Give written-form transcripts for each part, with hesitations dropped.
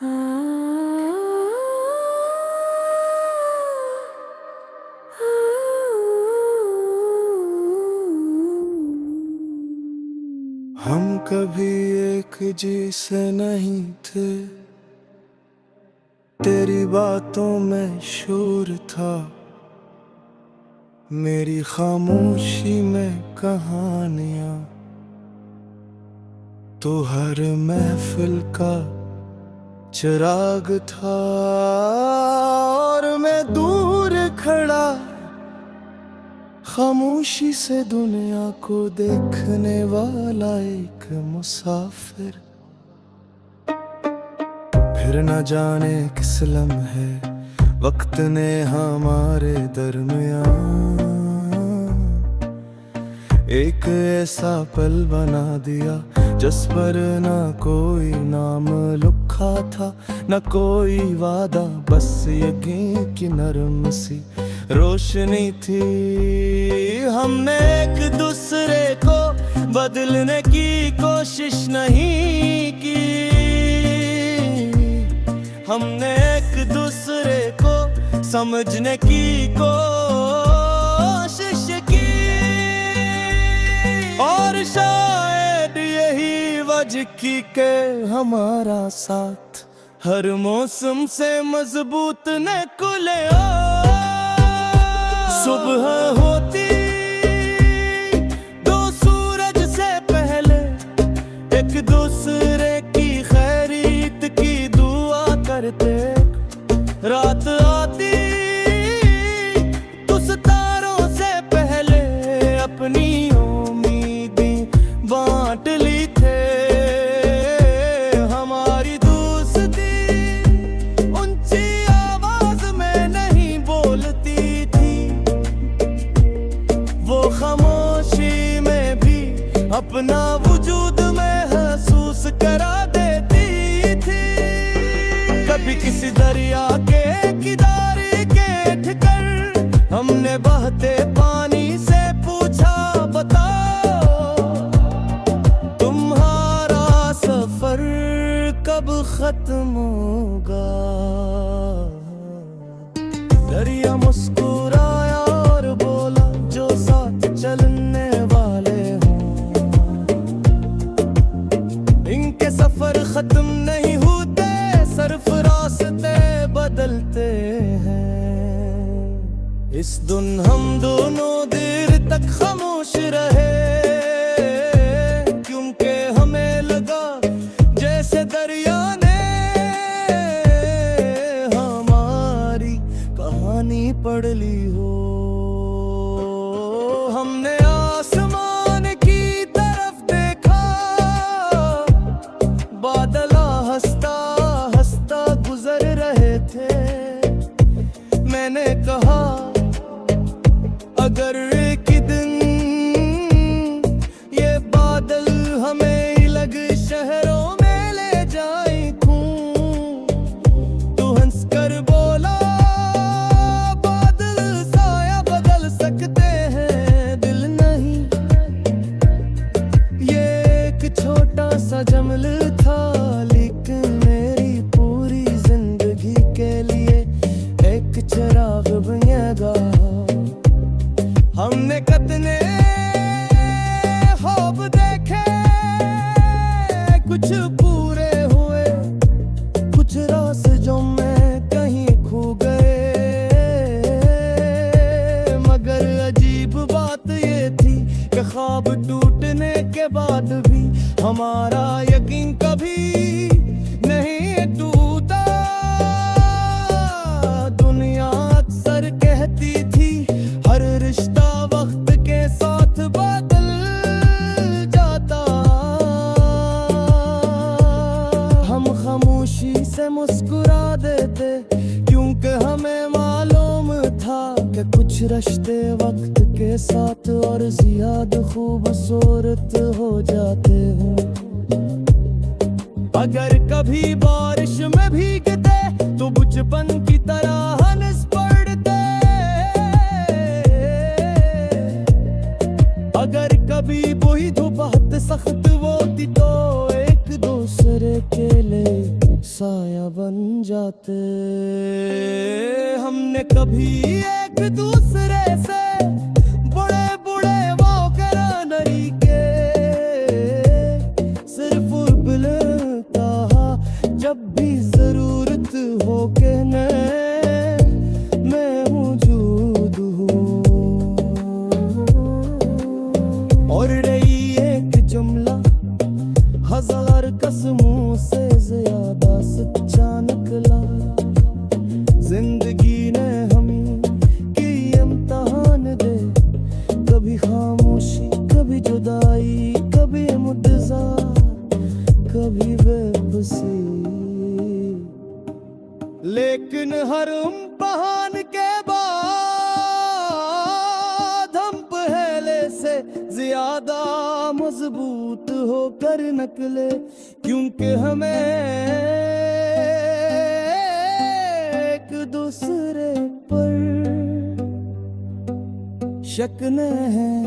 हम कभी एक जैसे नहीं थे, तेरी बातों में शोर था, मेरी खामोशी में कहानियां। तो हर महफिल का चिराग था और मैं दूर खड़ा, खामोशी से दुनिया को देखने वाला एक मुसाफिर। फिर न जाने किस लम्हे वक्त ने हमारे दरमियान एक ऐसा पल बना दिया जिस पर न कोई नाम लिखा था, न कोई वादा, बस यकीन की नरम सी रोशनी थी। हमने एक दूसरे को बदलने की कोशिश नहीं की, हमने एक दूसरे को समझने की कोशिश की। और शायद यही वजह की के हमारा साथ हर मौसम से मजबूत न खुले। सुबह होती दो सूरज से पहले एक दूसरे की खैरियत की दुआ करते, रात आती तो सितारों से पहले अपनी उम्मीदें बांट ली थे। हमारी दोस्ती ऊंची आवाज में नहीं बोलती थी, वो खामोशी में भी अपना वजूद महसूस करा देती थी। कभी किसी दरिया के किनारे बैठ कर हमने बहते पानी से पूछा, बताओ तुम्हारा सफर कब खत्म होगा। दरिया मुस्कुराया और बोला, जो साथ चलने वाले हों इनके सफर खत्म नहीं होते, सिर्फ रास्ते बदलते हैं। इस दिन हम दोनों देर तक खामोश रहे, क्योंकि हमें लगा जैसे दरिया ने हमारी कहानी पढ़ ली हो। हमने आसमान की तरफ देखा, बादल हंसता हंसता गुजर रहे थे। मैंने कहा, अगर एक दिन ये बादल हमें अलग शहरों में ले जाए क्यों, तू हंसकर बोला, बादल साया बदल सकते हैं, दिल नहीं। ये एक छोटा सा जमल था, लेकिन मेरी पूरी जिंदगी के लिए एक चिराग बनेगा। हमने कितने ख्वाब देखे, कुछ पूरे हुए, कुछ रास्तों में कहीं खो गए। मगर अजीब बात ये थी कि ख्वाब टूटने के बाद भी हमारा यकीन कभी नहीं टूटा। दुनिया अक्सर कहती थी हर रिश्ता वक्त के साथ बदल जाता। हम खामोशी से मुस्कुरा देते, क्योंकि हमें मालूम था कि कुछ रिश्ते वक्त के साथ और ज्यादा खूबसूरत हो जाते हैं। अगर कभी बारिश में भीगते तो बचपन की तरह हंस पड़ते, अगर कभी वही धूप बहुत सख्त होती तो एक दूसरे के लिए साया जाते। हमने कभी एक दूसरे से बड़े बड़े वो करा नहीं के, सिर्फ बुलता जब भी जरूरत हो कहने मैं मौजूद हूँ। और रही एक जुमला हजार कसमों से ज्यादा सच्चा निकला। जिंदगी ने हमें की इम्तिहान दे, कभी खामोशी कभी जुदाई कभी मुद्दा कभी बेबसी। लेकिन हर इम्तिहान के बाद हम पहले से ज्यादा मजबूत होकर निकले, क्योंकि हमें एक दूसरे पर शक नहीं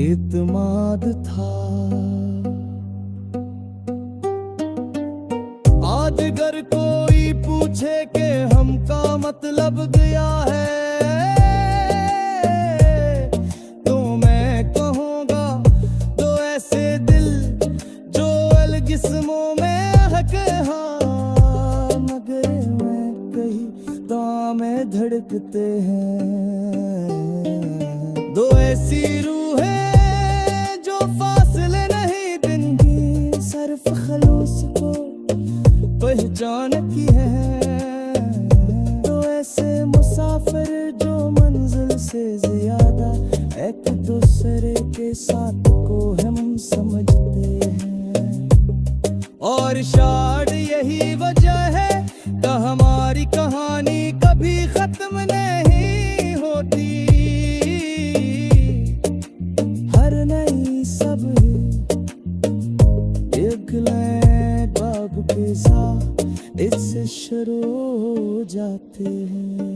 इत्मीनान था। आज अगर कोई पूछे कि हमका मतलब गया है, तो मैं कहूँगा दो ऐसे दिल जो अलग जिस्मों में हके हाँ, मगर मैं कहीं तामे धड़कते हैं। दो ऐसी रूहें जो फासले नहीं दिन की सिर्फ खलूस को पहचान की है। तो ऐसे मुसाफिर जो मंजिल से ज्यादा एक दूसरे के साथ को हम समझते हैं। और शायद यही वजह है कि हमारी कहानी कभी खत्म नहीं होती। हर नई सब एक बाब के साथ इससे शुरू हो जाते हैं।